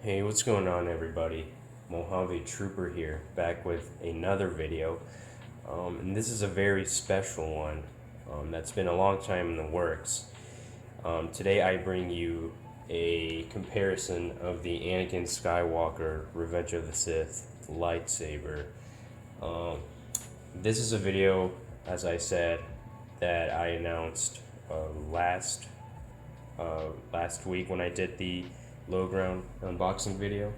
Hey, what's going on, everybody? Mojave Trooper here, back with another video. And this is a very special one that's been a long time in the works. Today I bring you a comparison of the Anakin Skywalker Revenge of the Sith lightsaber. This is a video, as I said, that I announced last week when I did the Low Ground unboxing video.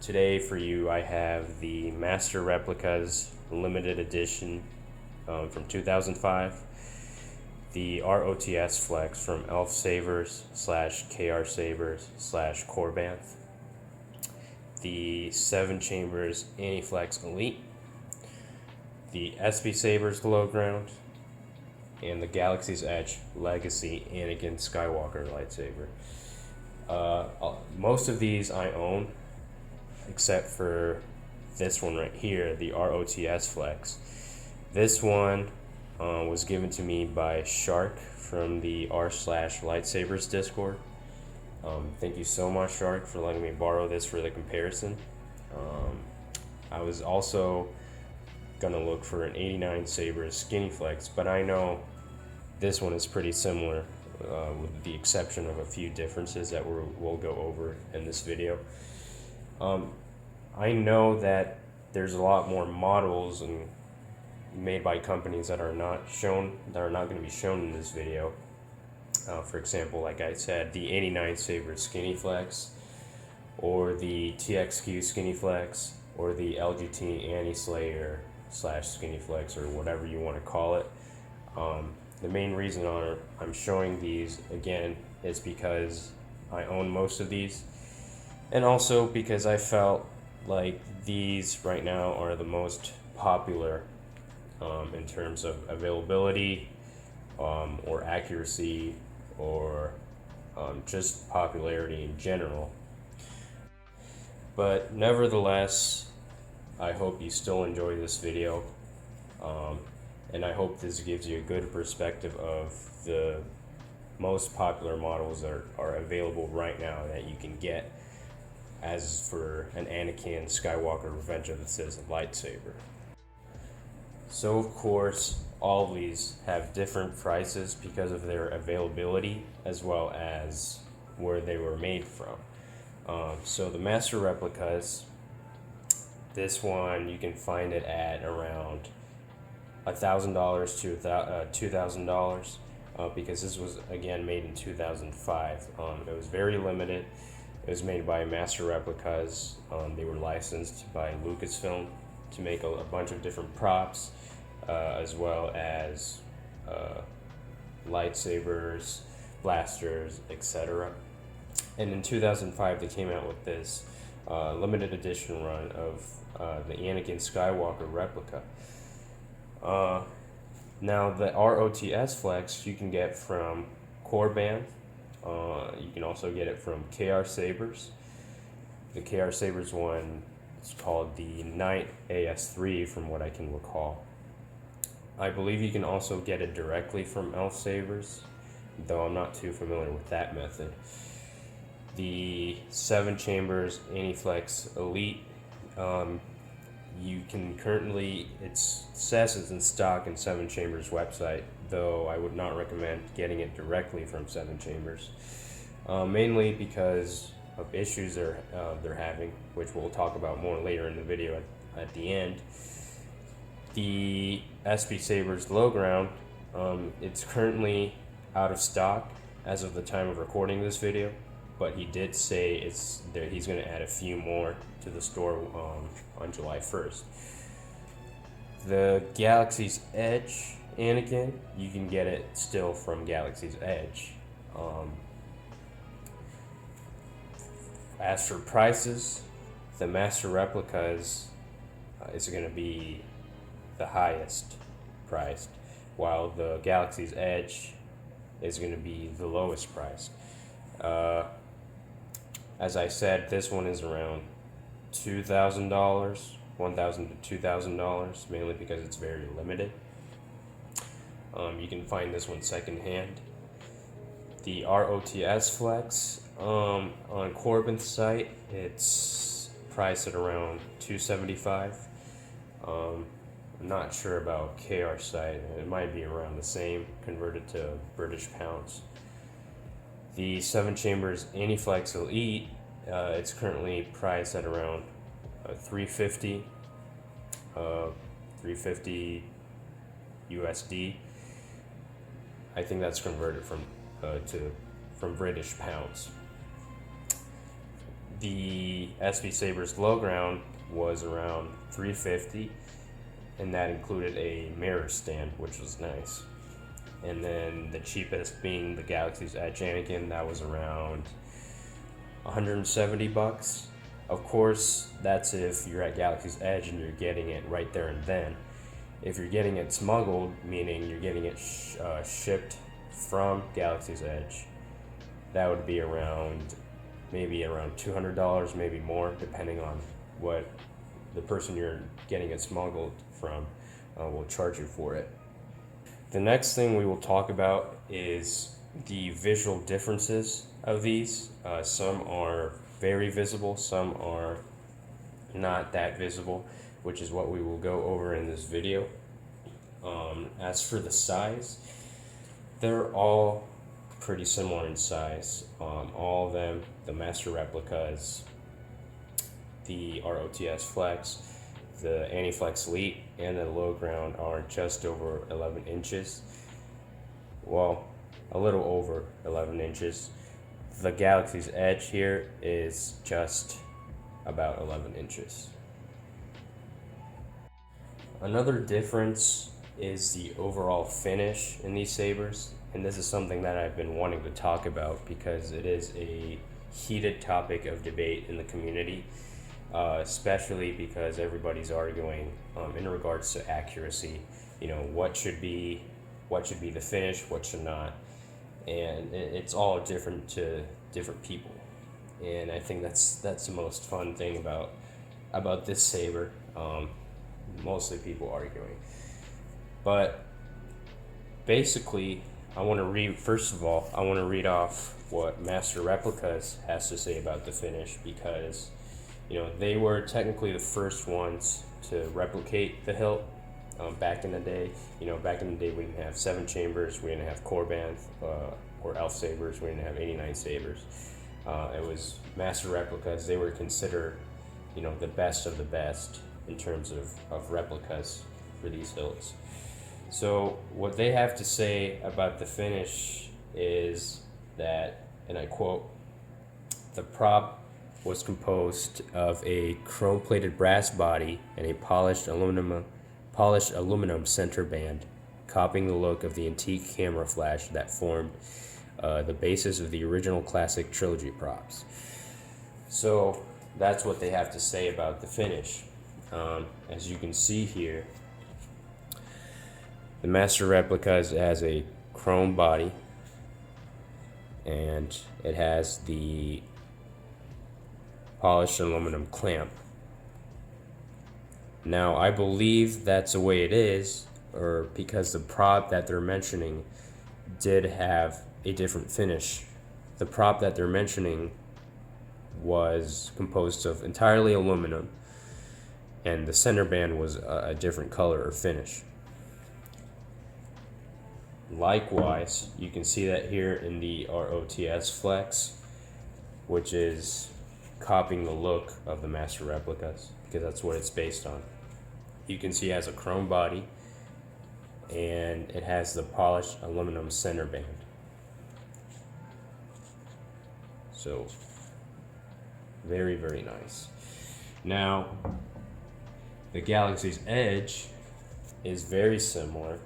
Today for you I have the Master Replicas Limited Edition from 2005, the ROTSFlex from Elf Sabers / KR Sabers / Korbanth, the 7 Chambers Aniflex Elite, the Sabers Low Ground, and the Galaxy's Edge Legacy Anakin Skywalker lightsaber. Most of these I own, except for this one right here, the ROTSFlex. This one was given to me by Shark from the r/lightsabers Discord. Thank you so much, Shark, for letting me borrow this for the comparison. I was also gonna look for an 89 Sabers Skinny Flex, but I know this one is pretty similar, with the exception of a few differences that we'll go over in this video. I know that there's a lot more models and made by companies that are not going to be shown in this video. For example, like I said, the 89 Sabers Skinny Flex, or the TXQ Skinny Flex, or the LGT Anti-Slayer / Skinny Flex, or whatever you want to call it. The main reason I'm showing these again is because I own most of these, and also because I felt like these right now are the most popular in terms of availability, or accuracy, or just popularity in general. But nevertheless, I hope you still enjoy this video, and I hope this gives you a good perspective of the most popular models that are available right now that you can get as for an Anakin Skywalker Revenge of the Sith lightsaber. So of course, all of these have different prices because of their availability as well as where they were made from. So the Master Replicas, this one you can find it at around $1,000 to $2,000, because this was again made in 2005. It was very limited. It was made by Master Replicas. They were licensed by Lucasfilm to make a bunch of different props, as well as lightsabers, blasters, etc. And in 2005 they came out with this limited edition run of the Anakin Skywalker replica. Now the ROTSFlex you can get from Korbanth. You can also get it from KR Sabers. The KR Sabers one is called the Knight AS3 from what I can recall. I believe you can also get it directly from Elf Sabers, though I'm not too familiar with that method. The 7 Chambers Aniflex Elite, you can currently, it says it's in stock in 7 Chambers website, though I would not recommend getting it directly from 7 Chambers, mainly because of issues they're having, which we'll talk about more later in the video at the end. The Sabers Low Ground, it's currently out of stock as of the time of recording this video, but he did say he's going to add a few more to the store on July 1st. The Galaxy's Edge Anakin, you can get it still from Galaxy's Edge. As for prices, the Master Replicas is going to be the highest priced, while the Galaxy's Edge is going to be the lowest priced. As I said, this one is around $2,000, $1,000 to $2,000, mainly because it's very limited. You can find this one secondhand. The ROTSFlex, On Korbanth's site, it's priced at around $275. I'm not sure about KR's site. It might be around the same converted to British pounds. The 7 chambers Aniflex Elite, it's currently priced at around $350 USD. I think that's converted from British pounds. The SB Sabers Low Ground was around $350, and that included a mirror stand, which was nice. And then the cheapest being the Galaxy's Edge Anakin, that was around $170. Of course, that's if you're at Galaxy's Edge and you're getting it right there and then. If you're getting it smuggled, meaning you're getting it shipped from Galaxy's Edge, that would be maybe around $200, maybe more, depending on what the person you're getting it smuggled from will charge you for it. The next thing we will talk about is the visual differences of these. Some are very visible, some are not that visible, which is what we will go over in this video. As for the size, they're all pretty similar in size. All of them, the Master Replicas, the ROTSFlex, the Aniflex Elite, and the Low Ground are just over 11 inches. Well, a little over 11 inches. The Galaxy's Edge here is just about 11 inches. Another difference is the overall finish in these sabers, and this is something that I've been wanting to talk about because it is a heated topic of debate in the community, especially because everybody's arguing in regards to accuracy. You know, what should be the finish, what should not, and it's all different to different people. And I think that's the most fun thing about this saber. Mostly people arguing, but basically, first of all, I want to read off what Master Replicas has to say about the finish, because they were technically the first ones to replicate the hilt. Back in the day, we didn't have 7 chambers, we didn't have Korbanth or elf sabers, we didn't have 89 sabers. It was Master Replicas. They were considered, the best of the best in terms of replicas for these hilts. So what they have to say about the finish is that, and I quote, "The prop was composed of a chrome-plated brass body and a polished aluminum center band, copying the look of the antique camera flash that formed the basis of the original classic trilogy props." So that's what they have to say about the finish. As you can see here, the Master Replicas has a chrome body, and it has the polished aluminum clamp. Now, I believe that's the way it is, or because the prop that they're mentioning did have a different finish. The prop that they're mentioning was composed of entirely aluminum, and the center band was a different color or finish. Likewise, you can see that here in the ROTSFlex, which is copying the look of the Master Replicas, because that's what it's based on. You can see it has a chrome body, and it has the polished aluminum center band. So, very, very nice. Now, the Galaxy's Edge is very similar,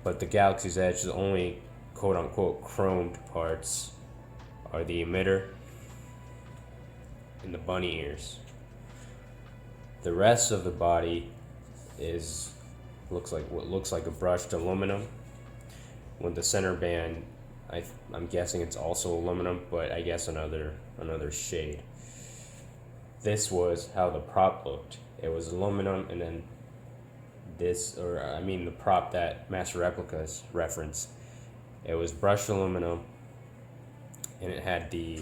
but the Galaxy's Edge, the only quote-unquote chromed parts are the emitter and the bunny ears. The rest of the body looks like a brushed aluminum, with the center band, I'm guessing it's also aluminum, but I guess another shade. This was how the prop looked. It was aluminum, and then the prop that Master Replicas referenced, it was brushed aluminum, and it had the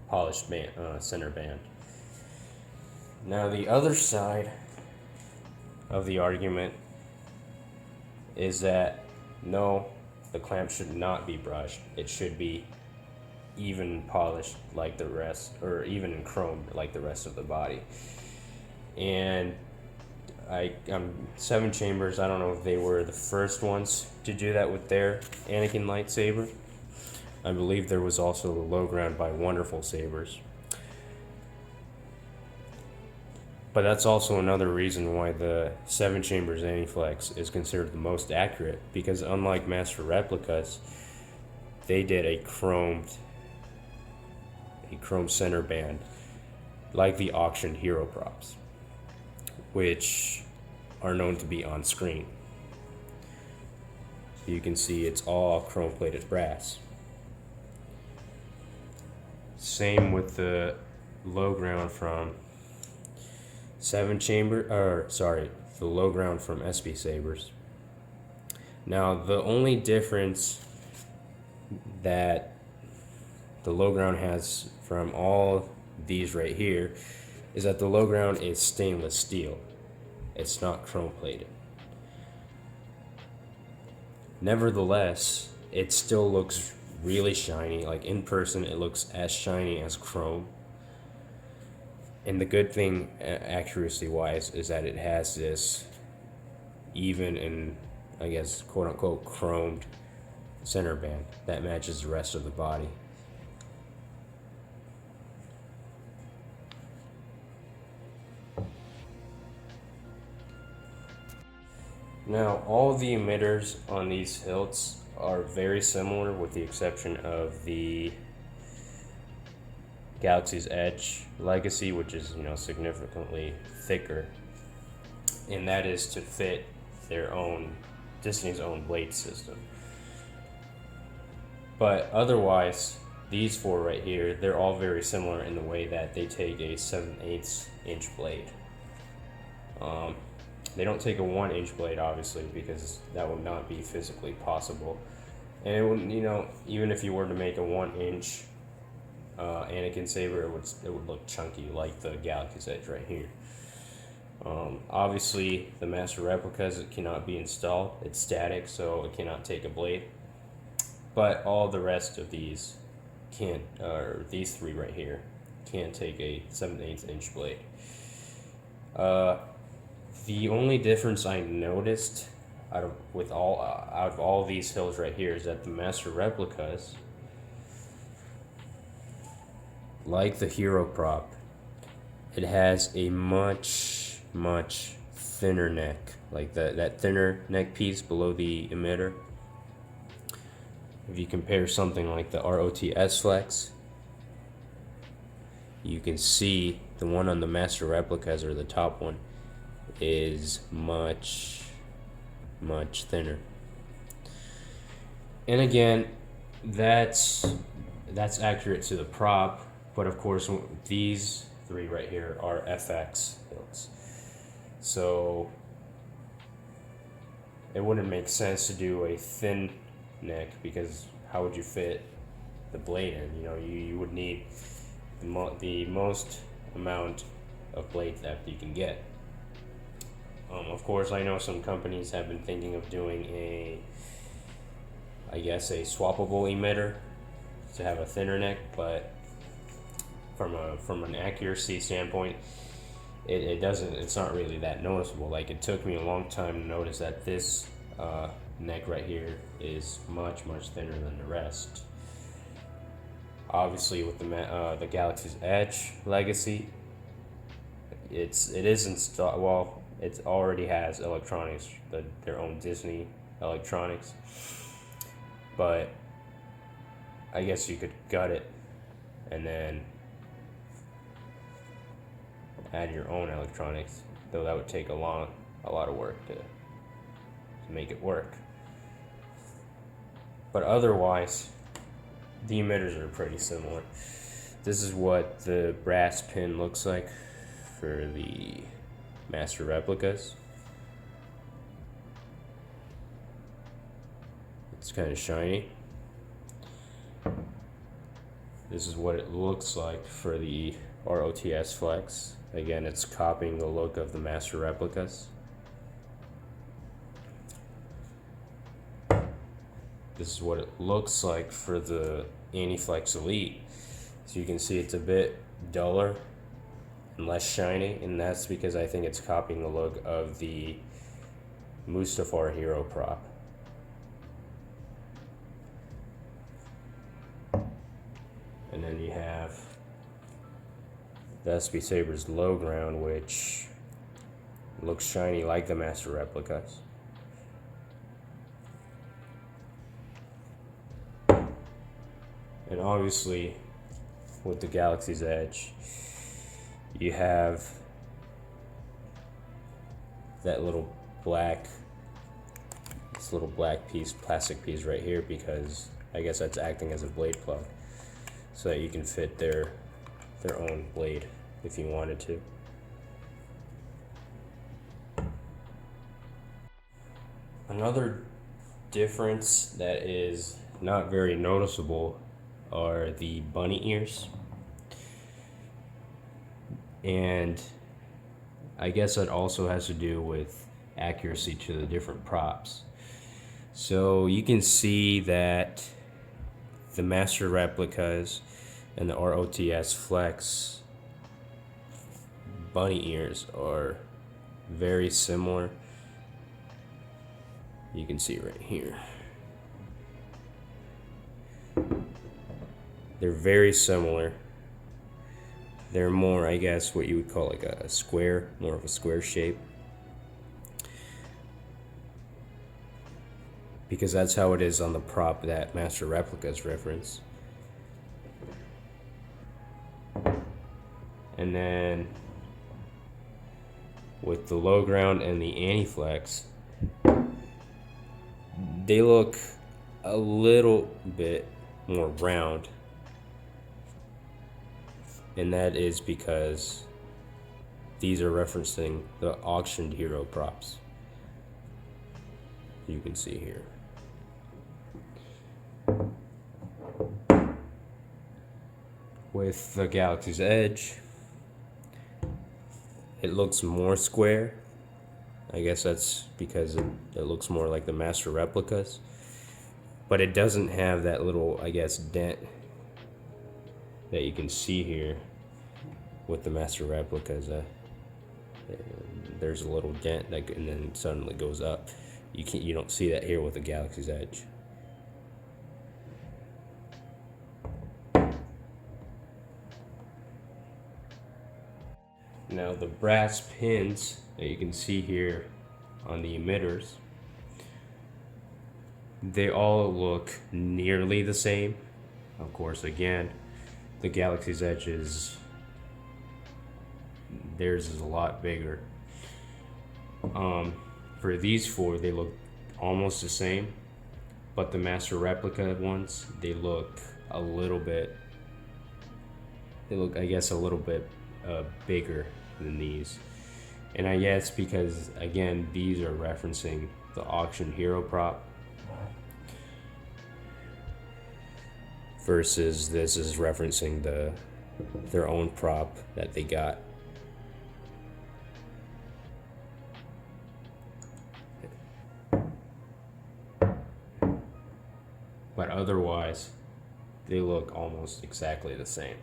polished band, center band. Now the other side of the argument is that no, the clamp should not be brushed. It should be even polished like the rest, or even chromed like the rest of the body. And I'm 7 Chambers, I don't know if they were the first ones to do that with their Anakin lightsaber. I believe there was also the Low Ground by Wonderful Sabers. But that's also another reason why the 7 Chambers Aniflex is considered the most accurate, because unlike Master Replicas, they did a chromed center band like the auction hero props, which are known to be on screen. You can see it's all chrome plated brass. Same with the Low Ground from 7 Chamber, the Low Ground from SB Sabers. Now the only difference that the Low Ground has from all these right here is that the Low Ground is stainless steel. It's not chrome plated. Nevertheless, it still looks really shiny. Like in person, it looks as shiny as chrome. And the good thing, accuracy wise, is that it has this even and, I guess, quote unquote, chromed center band that matches the rest of the body. Now, all the emitters on these hilts are very similar, with the exception of the Galaxy's Edge Legacy, which is, significantly thicker, and that is to fit Disney's own blade system. But otherwise, these 4 right here, they're all very similar in the way that they take a 7/8 inch blade. They don't take a 1 inch blade, obviously, because that would not be physically possible. And it wouldn't, even if you were to make a 1 inch Anakin saber, it would look chunky like the Galaxy's Edge right here. Obviously, the Master Replicas, it cannot be installed. It's static, so it cannot take a blade. But all the rest of these can, or these 3 right here, can take a 7/8 inch blade. The only difference I noticed out of all these hills right here is that the Master Replicas, like the hero prop, it has a much thinner neck, like that thinner neck piece below the emitter. If you compare something like the ROTSFlex, you can see the one on the Master Replicas, or the top one, is much thinner. And again, that's accurate to the prop, but of course these 3 right here are FX hilts, so it wouldn't make sense to do a thin neck, because how would you fit the blade in? You would need the most amount of blade depth you can get. Of course, I know some companies have been thinking of doing a swappable emitter to have a thinner neck, but from an accuracy standpoint, it's not really that noticeable. Like, it took me a long time to notice that this neck right here is much thinner than the rest. Obviously, with the Galaxy's Edge Legacy, it is installed. Well, it already has electronics, their own Disney electronics, but I guess you could gut it and then add your own electronics, though that would take a lot of work to make it work. But otherwise, the emitters are pretty similar. This is what the brass pin looks like for the Master Replicas. It's kind of shiny. This is what it looks like for the ROTSFlex. Again, it's copying the look of the Master Replicas. This is what it looks like for the Aniflex Elite. So you can see it's a bit duller and less shiny, and that's because I think it's copying the look of the Mustafar hero prop. And then you have the Sabers Low Ground, which looks shiny like the Master Replicas. And obviously, with the Galaxy's Edge, you have that little black, this little black piece, plastic piece right here, because I guess that's acting as a blade plug, so that you can fit their own blade if you wanted to. Another difference that is not very noticeable are the bunny ears, and I guess that also has to do with accuracy to the different props. So you can see that the Master Replicas and the ROTSFlex bunny ears are very similar. You can see right here. They're very similar. They're more, I guess, what you would call like a square, more of a square shape. Because that's how it is on the prop that Master Replicas reference. And then with the Low Ground and the Aniflex, they look a little bit more round. And that is because these are referencing the auctioned hero props. You can see here. With the Galaxy's Edge, it looks more square. I guess that's because it looks more like the Master Replicas. But it doesn't have that little, I guess, dent that you can see here with the Master Replicas. There's a little dent that, and then it suddenly goes up. You don't see that here with the Galaxy's Edge. Now the brass pins that you can see here on the emitters, they all look nearly the same. Of course, again, the Galaxy's Edge theirs is a lot bigger. For these four, they look almost the same, but the Master Replica ones, they look a little bit, I guess, a little bit bigger than these. And I guess because, again, these are referencing the auction hero prop, versus this is referencing their own prop that they got. But otherwise, they look almost exactly the same.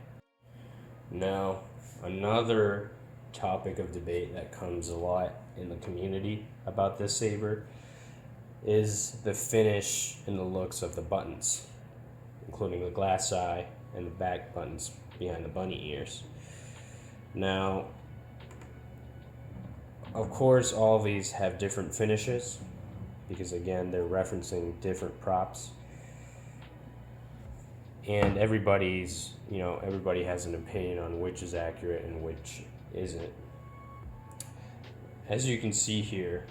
Now, another topic of debate that comes a lot in the community about this saber is the finish and the looks of the buttons, including the glass eye and the back buttons behind the bunny ears. Now, of course, all of these have different finishes because, again, they're referencing different props. And everybody has an opinion on which is accurate and which isn't. As you can see here,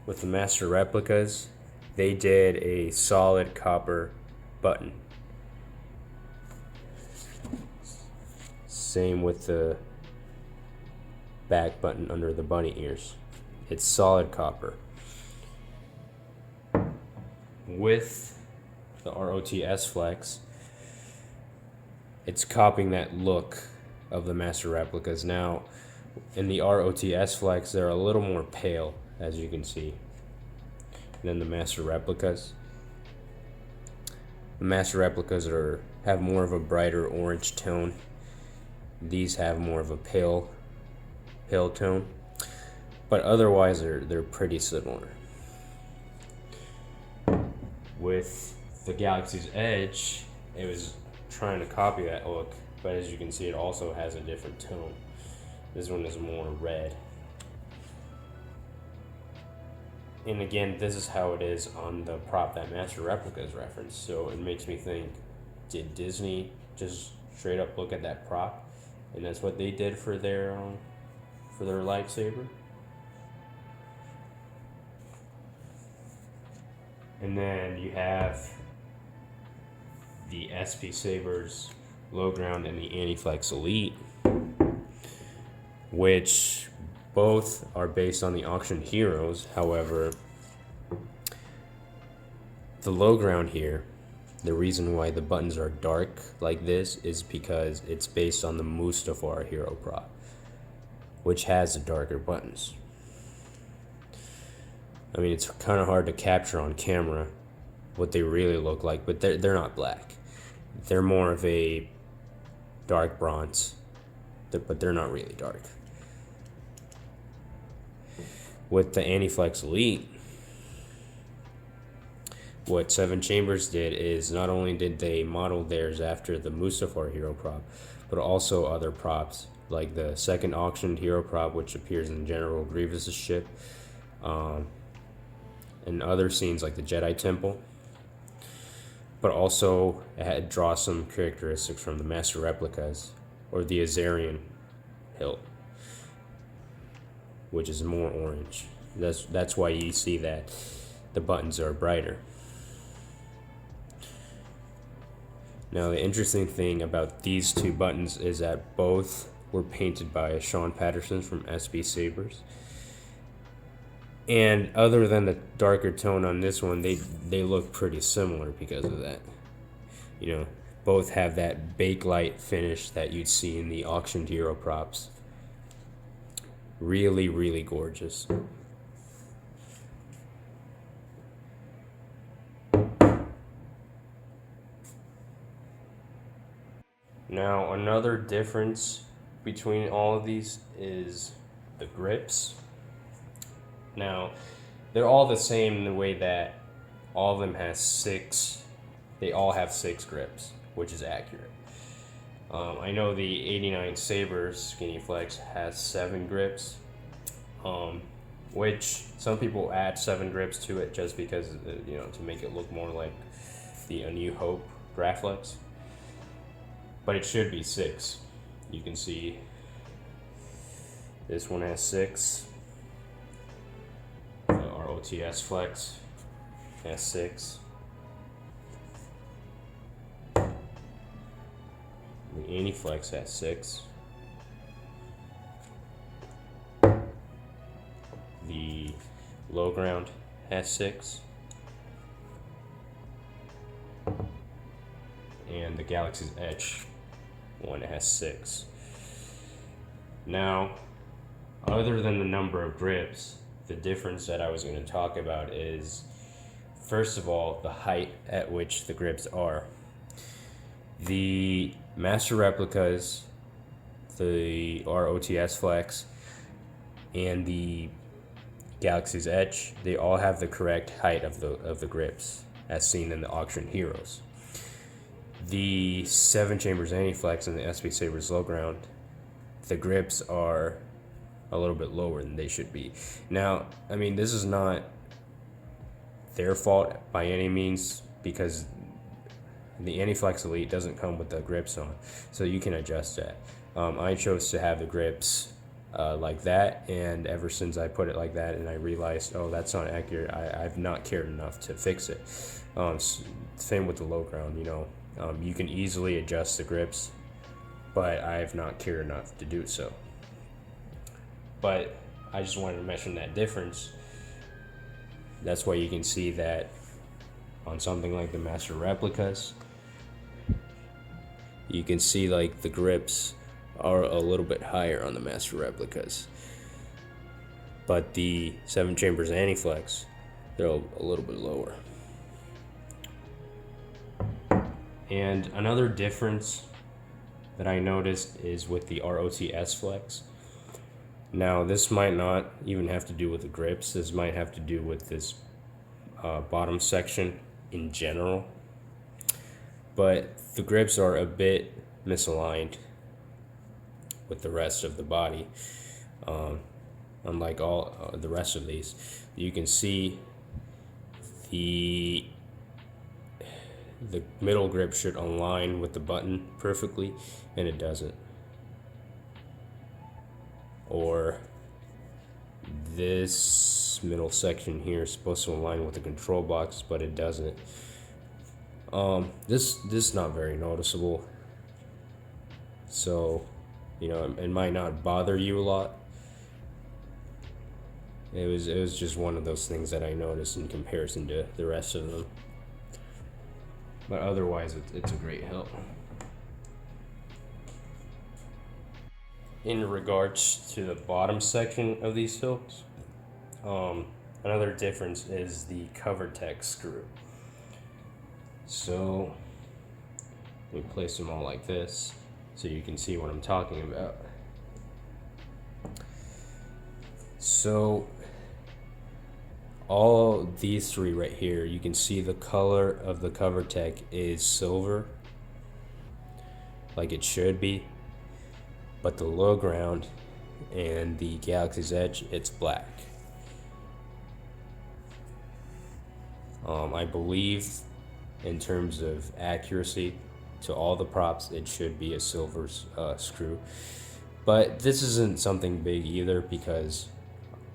with the Master Replicas, they did a solid copper button. Same with the back button under the bunny ears. It's solid copper. With the ROTSFlex, it's copying that look of the Master Replicas. Now, in the ROTSFlex, they're a little more pale, as you can see, than the Master Replicas. The Master Replicas have more of a brighter orange tone. These have more of a pale tone, but otherwise they're pretty similar. With the Galaxy's Edge, it was trying to copy that look, but as you can see, it also has a different tone. This one is more red. And again, this is how it is on the prop that Master Replicas referenced. So it makes me think, did Disney just straight up look at that prop, and that's what they did for their lightsaber? And then you have the SP Sabers Low Ground and the Aniflex Elite, which both are based on the auction heroes. However, the Low Ground here, the reason why the buttons are dark like this is because it's based on the Mustafar hero prop, which has the darker buttons. I mean, it's kind of hard to capture on camera what they really look like, but they're not black. They're more of a dark bronze, but they're not really dark. With the Aniflex Elite, what Seven Chambers did is not only did they model theirs after the Mustafar hero prop, but also other props, like the second auctioned hero prop, which appears in General Grievous's ship, and other scenes like the Jedi Temple. But also it had draw some characteristics from the Master Replicas, or the Azarian hilt, which is more orange. That's why you see that the buttons are brighter. Now, the interesting thing about these two buttons is that both were painted by Sean Patterson from SB Sabers. And other than the darker tone on this one, they look pretty similar because of that. You know, both have that bakelite finish that you'd see in the auctioned hero props. Really, really gorgeous. Now, another difference between all of these is the grips. Now, they're all the same in the way that all of them has six. They all have 6 grips, which is accurate. I know the 89 Sabers Skinny Flex has 7 grips, which some people add 7 grips to it just because, you know, to make it look more like the A New Hope Graflex. But it should be 6. You can see this one has 6. The ROTSFlex has 6. The Aniflex has 6. The Low Ground has 6. And the Galaxy's Edge one has 6. Now, other than the number of grips, the difference that I was going to talk about is, first of all, the height at which the grips are. The Master Replicas, the ROTSFlex, and the Galaxy's Edge, they all have the correct height of the grips, as seen in the auction heroes. The 7 Chambers Aniflex and the SP Sabers Low Ground, the grips are a little bit lower than they should be. Now, I mean, this is not their fault by any means, because the Aniflex Elite doesn't come with the grips on, so you can adjust that. I chose to have the grips like that, and ever since I put it like that and I realized, oh, that's not accurate, I've not cared enough to fix it. Same with the Low Ground, you know. You can easily adjust the grips, but I have not cared enough to do so. But I just wanted to mention that difference. That's why you can see that on something like the Master Replicas, you can see like the grips are a little bit higher on the Master Replicas. But the 7 Chambers Aniflex, they're a little bit lower. And another difference that I noticed is with the ROTSFlex. Now, this might not even have to do with the grips. This might have to do with this bottom section in general. But the grips are a bit misaligned with the rest of the body. Unlike all the rest of these, you can see the middle grip should align with the button perfectly, and it doesn't. Or this middle section here is supposed to align with the control box, but it doesn't. This is not very noticeable, so you know, it might not bother you a lot. It was just one of those things that I noticed in comparison to the rest of them. But otherwise, it's a great hilt. In regards to the bottom section of these hilts, another difference is the Covertec screw. So let me place them all like this so you can see what I'm talking about. So all these three right here, you can see the color of the Covertec is silver, like it should be, but the low ground and the Galaxy's Edge, it's black. I believe in terms of accuracy to all the props, it should be a silver screw, but this isn't something big either, because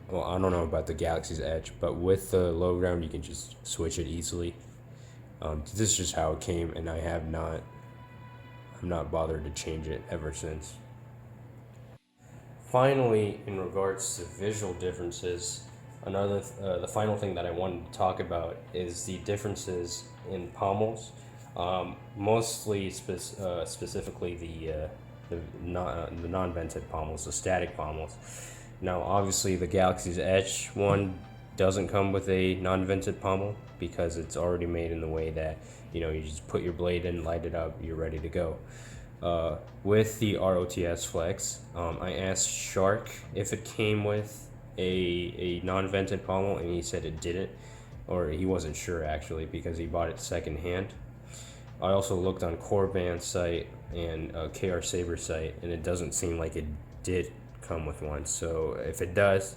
well, I don't know about the Galaxy's Edge, but with the low ground, you can just switch it easily. This is just how it came, and I'm not bothered to change it ever since. Finally, in regards to visual differences, the final thing that I wanted to talk about is the differences in pommels, mostly specifically the non-vented pommels, the static pommels. Now, obviously, the Galaxy's Edge one doesn't come with a non-vented pommel because it's already made in the way that, you know, you just put your blade in, light it up, you're ready to go. With the ROTSFlex, I asked Shark if it came with a non-vented pommel, and he said it didn't, or he wasn't sure actually because he bought it secondhand. I also looked on Korbanth's site and KR Saber's site, and it doesn't seem like it did come with one. So if it does,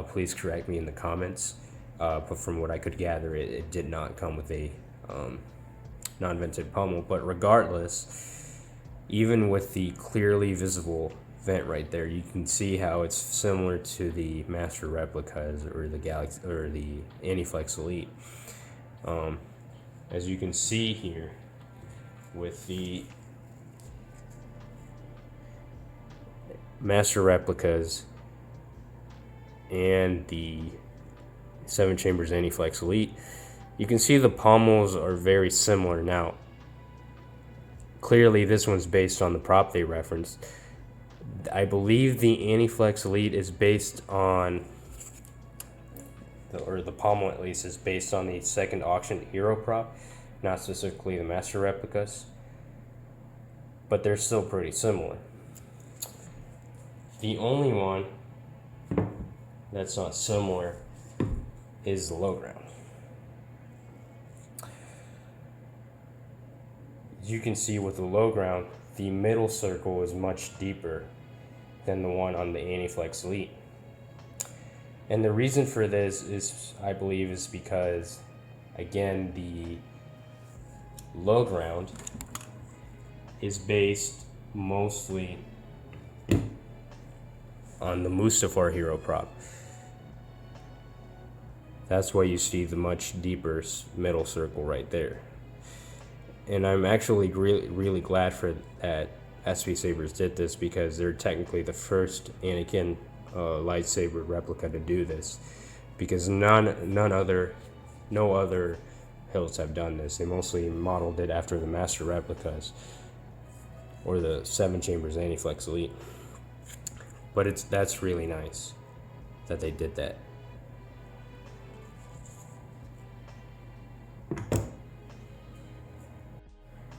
please correct me in the comments. But from what I could gather, it did not come with a non-vented pommel. But regardless, even with the clearly visible vent right there, you can see how it's similar to the Master Replicas or the Galaxy or the Aniflex Elite. As you can see here with the Master Replicas and the 7 Chambers Aniflex Elite, you can see the pommels are very similar. Now, clearly this one's based on the prop they referenced. I believe the Aniflex Elite is based on, or the pommel at least, is based on the second auction hero prop, not specifically the Master Replicas, but they're still pretty similar. The only one that's not similar is the low ground. As you can see with the low ground, the middle circle is much deeper than the one on the Aniflex Elite. And the reason for this is, I believe, is because, again, the low ground is based mostly on the Mustafar hero prop. That's why you see the much deeper middle circle right there. And I'm actually really glad for that SV Sabers did this, because they're technically the first Anakin lightsaber replica to do this, because no other hilts have done this. They mostly modeled it after the Master Replicas. or the 7 chambers Aniflex Elite. But that's really nice that they did that.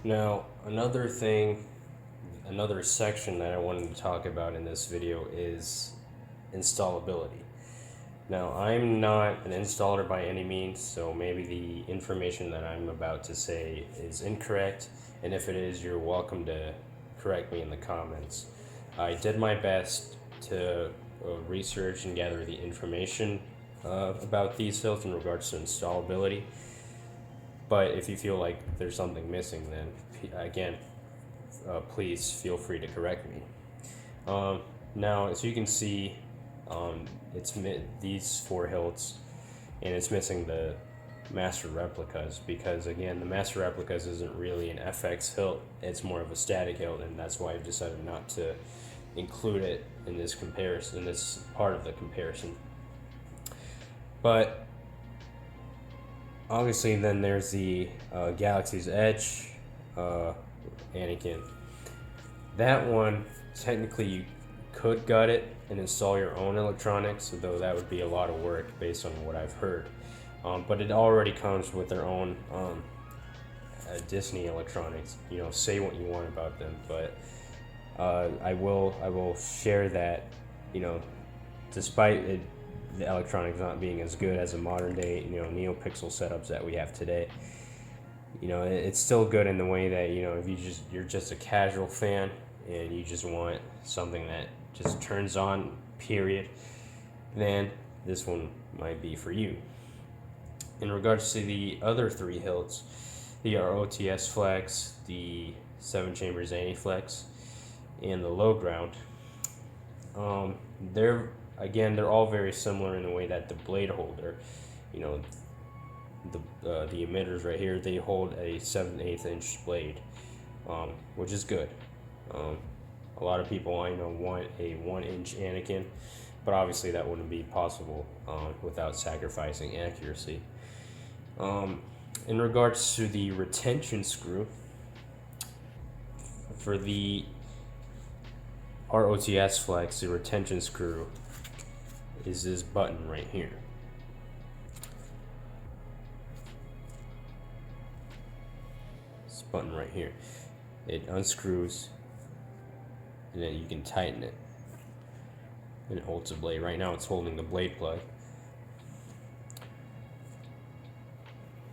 Now, another section that I wanted to talk about in this video is installability. Now, I'm not an installer by any means, so maybe the information that I'm about to say is incorrect, and if it is, you're welcome to correct me in the comments. I did my best to research and gather the information about these hilts in regards to installability. But if you feel like there's something missing, then again, please feel free to correct me. Now, as you can see, it's these 4 hilts, and it's missing the master replicas, because again, the master replicas isn't really an FX hilt, it's more of a static hilt, and that's why I've decided not to include it in this comparison, in this part of the comparison. But obviously, then there's the Galaxy's Edge Anakin. That one, technically, you could gut it and install your own electronics, though that would be a lot of work based on what I've heard. But it already comes with their own Disney electronics. You know, say what you want about them, but I will share that. You know, despite the electronics not being as good as the modern day, you know, NeoPixel setups that we have today, you know, it's still good in the way that, you know, if you're just a casual fan and you just want something that just turns on, period, then this one might be for you. In regards to the other 3 hilts, the ROTSFlex, the 7 chambers Aniflex, and the Low Ground, they're all very similar in the way that the blade holder, you know, the emitters right here, they hold a 7/8 inch blade, which is good. A lot of people I know want a 1-inch Anakin, but obviously that wouldn't be possible without sacrificing accuracy. In regards to the retention screw, for the ROTSFlex, the retention screw is this button right here. This button right here. It unscrews, and then you can tighten it, and it holds the blade. Right now it's holding the blade plug.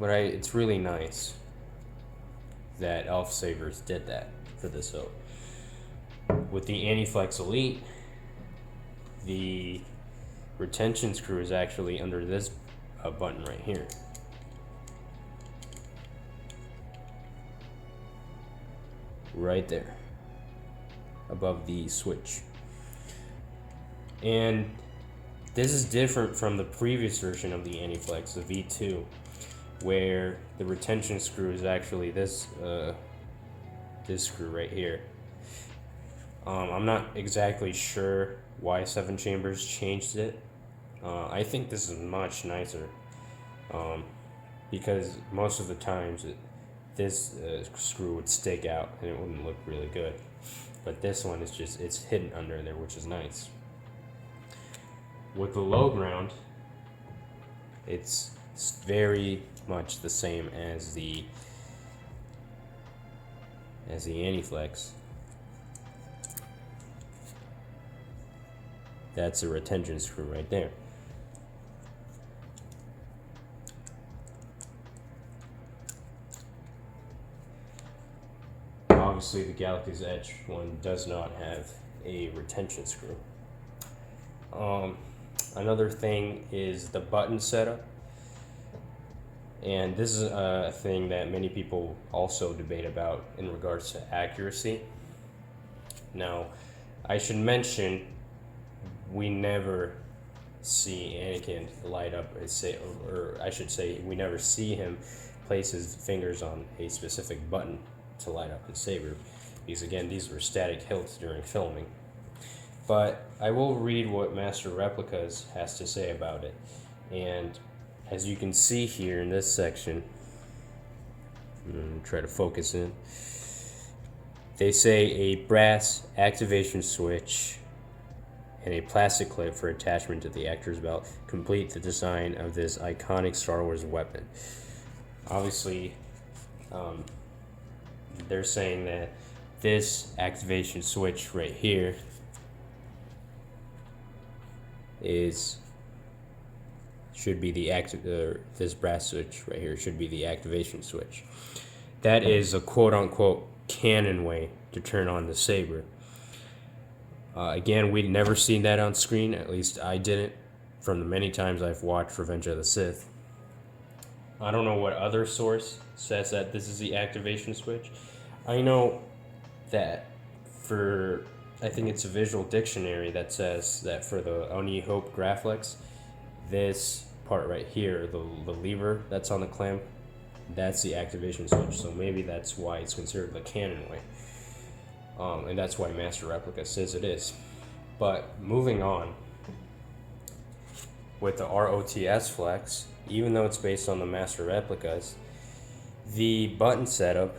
But it's really nice that Elf Sabers did that for this hilt. With the Aniflex Elite, the retention screw is actually under this button right here. Right there, above the switch. And this is different from the previous version of the Aniflex, the V2, where the retention screw is actually this screw right here. I'm not exactly sure why 7 chambers changed it. I think this is much nicer, because most of the times this screw would stick out and it wouldn't look really good. But this one is it's hidden under there, which is nice. With the Low Ground, it's very much the same as the Aniflex. That's a retention screw right there. Obviously, the Galaxy's Edge one does not have a retention screw. Another thing is the button setup. And this is a thing that many people also debate about in regards to accuracy. Now, I should mention, we never see Anakin light up, or I should say, we never see him place his fingers on a specific button to light up his saber, because again, these were static hilts during filming. But I will read what Master Replicas has to say about it. And as you can see here in this section, I'm going to try to focus in, They say a brass activation switch and a plastic clip for attachment to the actor's belt complete the design of this iconic Star Wars weapon. Obviously, they're saying that this activation switch right here should be the this brass switch right here should be the activation switch. That is a quote-unquote canon way to turn on the saber. Again, we'd never seen that on screen, at least I didn't, from the many times I've watched Revenge of the Sith. I don't know what other source says that this is the activation switch. I know that I think it's a visual dictionary that says that for the Oni Hope Graphics, this part right here, the lever that's on the clamp, that's the activation switch. So maybe that's why it's considered the canon way. And that's why Master Replica says it is. But moving on, with the ROTSFlex, even though it's based on the Master Replicas, the button setup,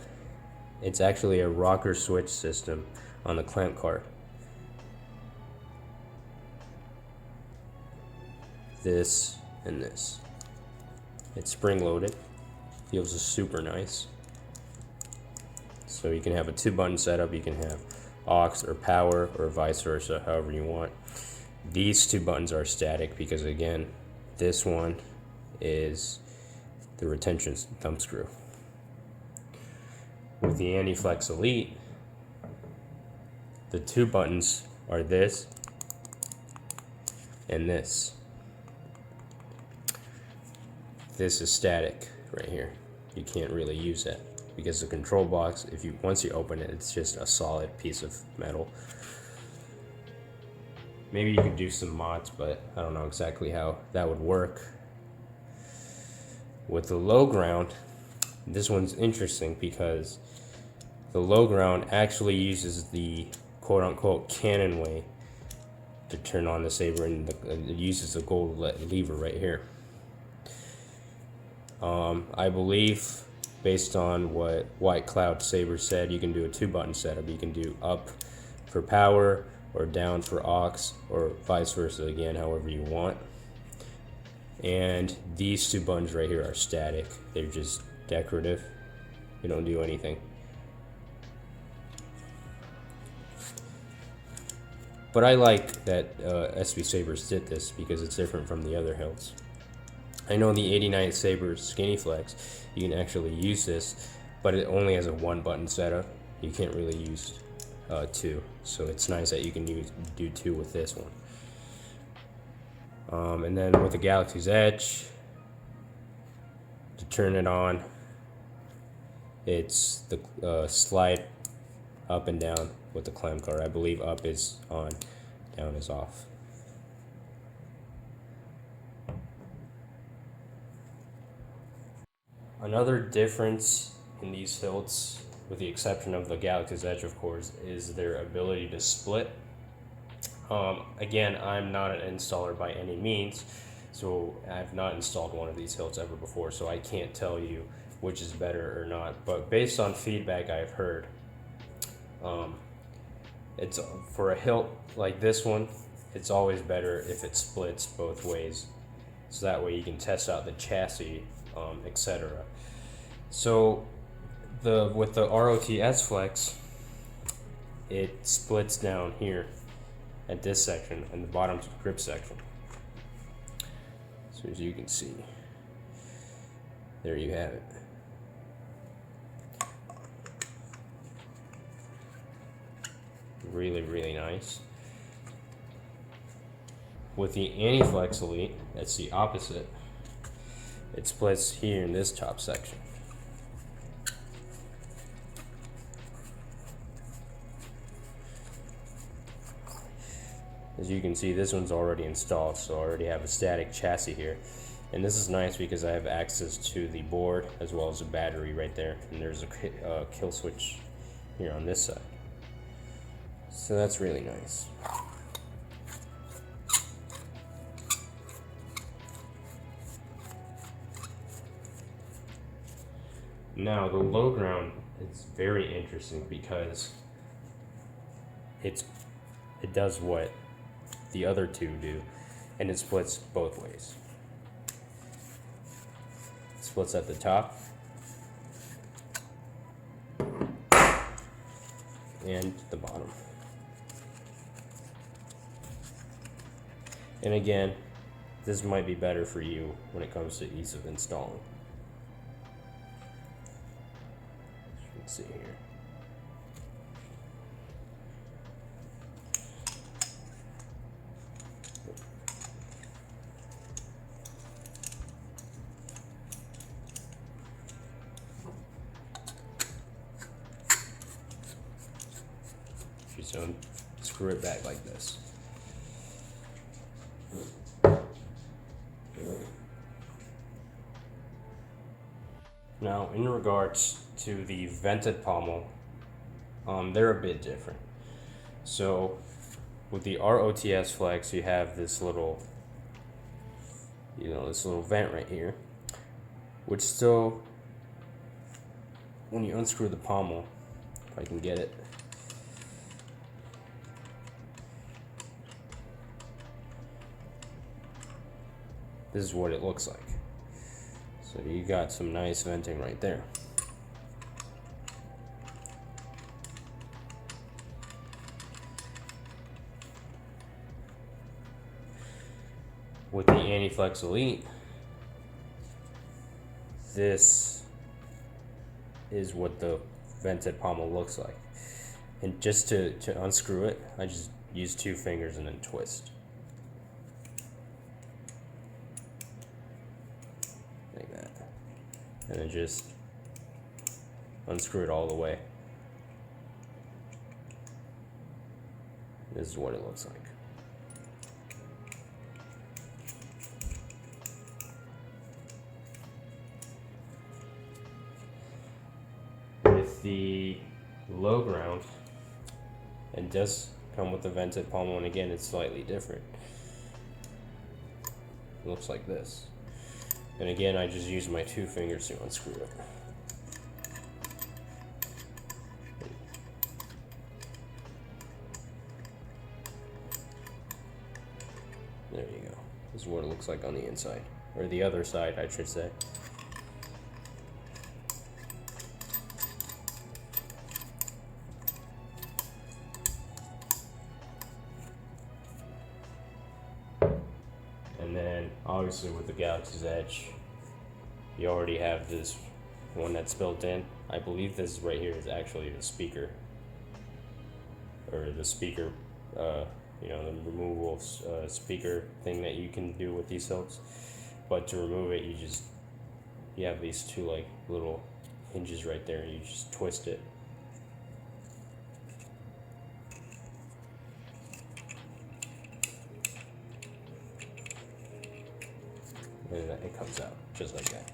it's actually a rocker switch system on the clamp card. This and this. It's spring loaded. Feels super nice. So you can have a 2-button setup, you can have aux or power or vice versa, however you want. These 2 buttons are static because, again, this one is the retention thumb screw. With the Aniflex Elite, the 2 buttons are this and this. This is static right here. You can't really use that because the control box, once you open it, it's just a solid piece of metal. Maybe you could do some mods, but I don't know exactly how that would work. With the low ground, this one's interesting because the low ground actually uses the quote-unquote canon way to turn on the saber, and it uses the gold lever right here. I believe, based on what White Cloud Saber said, you can do a 2-button setup. You can do up for power or down for aux, or vice versa, again, however you want. And these 2 buttons right here are static. They're just decorative. They don't do anything. But I like that SB Sabers did this because it's different from the other hilts. I know the 89 Sabers Aniflex, you can actually use this, but it only has a 1-button setup. You can't really use 2, so it's nice that you can do 2 with this one. And then with the Galaxy's Edge, to turn it on, it's the slide up and down with the clamp card. I believe up is on, down is off. Another difference in these hilts, with the exception of the Galaxy's Edge, of course, is their ability to split. Again, I'm not an installer by any means, so I've not installed one of these hilts ever before, so I can't tell you which is better or not. But based on feedback I've heard, it's for a hilt like this one, it's always better if it splits both ways, so that way you can test out the chassis, etc. So with the ROTSFlex, it splits down here at this section, and the bottom's the grip section. So as you can see, there you have it. Really, really nice. With the Aniflex Elite, that's the opposite. It splits here in this top section. As you can see, this one's already installed, so I already have a static chassis here. And this is nice because I have access to the board as well as a battery right there. And there's a kill switch here on this side. So that's really nice. Now the low ground is very interesting because it does what the other two do, and it splits both ways. It splits at the top and the bottom. And again, this might be better for you when it comes to ease of installing. Let's see here. Just unscrew it back like this. Now, in regards to the vented pommel, they're a bit different. So, with the ROTSFlex, you have this little, this little vent right here, which still, when you unscrew the pommel, if I can get it, this is what it looks like. So you got some nice venting right there. With the Aniflex Elite, this is what the vented pommel looks like. And just to unscrew it, I just use 2 fingers and then twist. Like that. And then just unscrew it all the way. This is what it looks like. With the low ground, it does come with the vented pommel, and again, it's slightly different. It looks like this. And again, I just use my 2 fingers to unscrew it. There you go. This is what it looks like on the inside. Or the other side, I should say. And then, obviously, with the Galaxy's Edge, you already have this one that's built in. I believe this right here is actually the speaker. Or the speaker, the removable speaker thing that you can do with these hilts. But to remove it, you have these 2 like little hinges right there, and you just twist it. And it comes out just like that.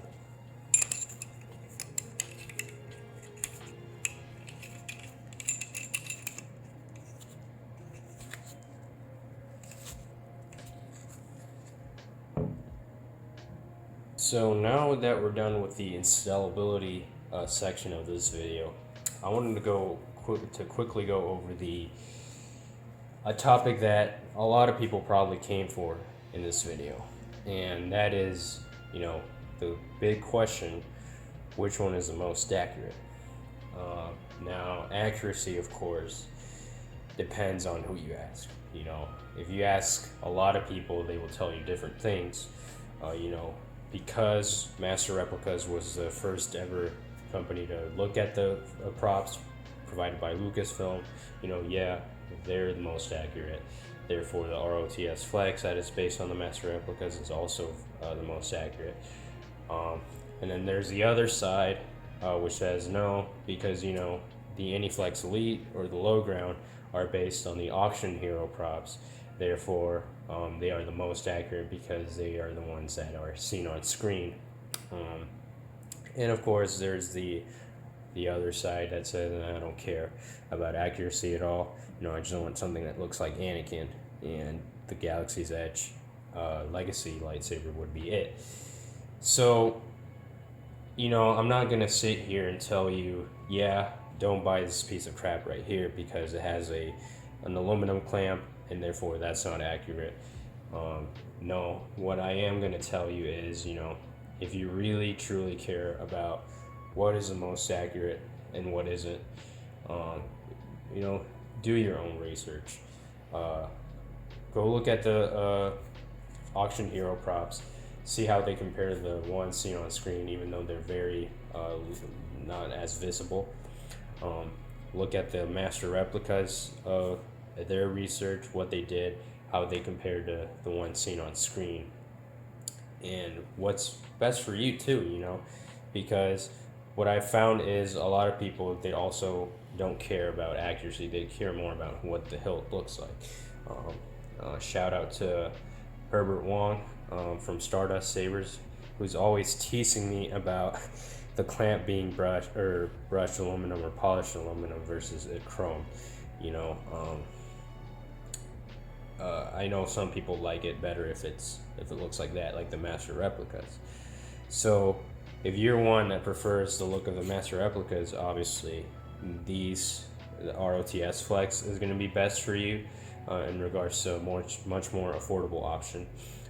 So now that we're done with the installability section of this video, I wanted to go quickly go over a topic that a lot of people probably came for in this video, and that is, the big question: which one is the most accurate? Now, accuracy, of course, depends on who you ask. If you ask a lot of people, they will tell you different things. Because Master Replicas was the first ever company to look at the props provided by Lucasfilm, they're the most accurate. Therefore, the ROTSFlex that is based on the Master Replicas is also the most accurate. And then there's the other side, which says no, because the Aniflex Elite or the Low Ground are based on the auction hero props. Therefore, they are the most accurate because they are the ones that are seen on screen. And of course, there's the other side that says, I don't care about accuracy at all. I just want something that looks like Anakin, and the Galaxy's Edge Legacy lightsaber would be it. So, I'm not going to sit here and tell you, don't buy this piece of crap right here because it has a an aluminum clamp, and therefore that's not accurate. No, what I am going to tell you is, you know, if you really truly care about what is the most accurate and what isn't, you know, do your own research. Go look at the auction hero props, see how they compare to the ones seen on screen, even though they're very not as visible. Look at the master replicas of their research, what they did, how they compared to the ones seen on screen, and what's best for you too, you know, because what I found is a lot of people, they also don't care about accuracy, they care more about what the hilt looks like. Shout out to Herbert Wong from Stardust Sabers, who's always teasing me about the clamp being brushed aluminum or polished aluminum versus a chrome. You know, I know some people like it better if it looks like that, like the master replicas. So if you're one that prefers the look of the master replicas, obviously the ROTSFlex is going to be best for you in regards to a much more affordable option.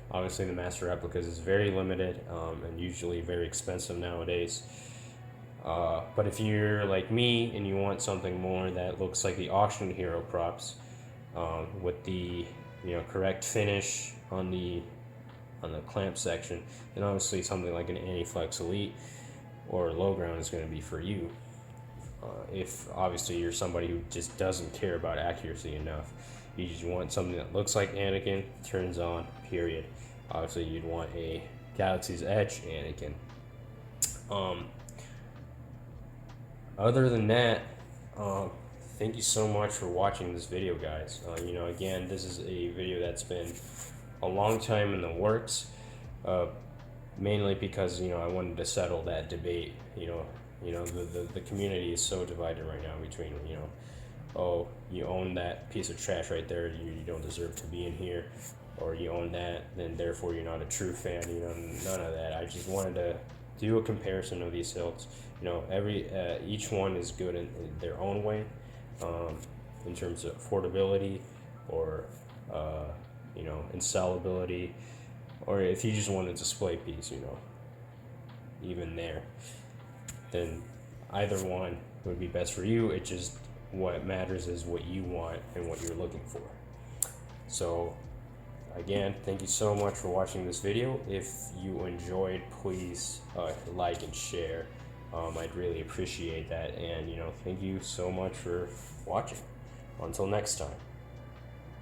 Obviously the master replicas is very limited and usually very expensive nowadays. But if you're like me and you want something more that looks like the auction hero props, with the, you know, correct finish on the clamp section, then obviously something like an Aniflex Elite or Low Ground is going to be for you. If obviously you're somebody who just doesn't care about accuracy enough, you just want something that looks like Anakin, turns on, period. Obviously you'd want a Galaxy's Edge Anakin. Other than that, thank you so much for watching this video, guys. You know, again, this is a video that's been a long time in the works, mainly because, you know, I wanted to settle that debate. You know, the community is so divided right now between, you know, oh, you own that piece of trash right there, you don't deserve to be in here, or you own that, then therefore you're not a true fan. You know, none of that. I just wanted to do a comparison of these hilts. You know, each one is good in their own way, in terms of affordability or you know, installability, or if you just want a display piece, you know, even there, then either one would be best for you. It just, what matters is what you want and what you're looking for. So again, thank you so much for watching this video. If you enjoyed, please like and share. I'd really appreciate that. And, you know, thank you so much for watching. Until next time.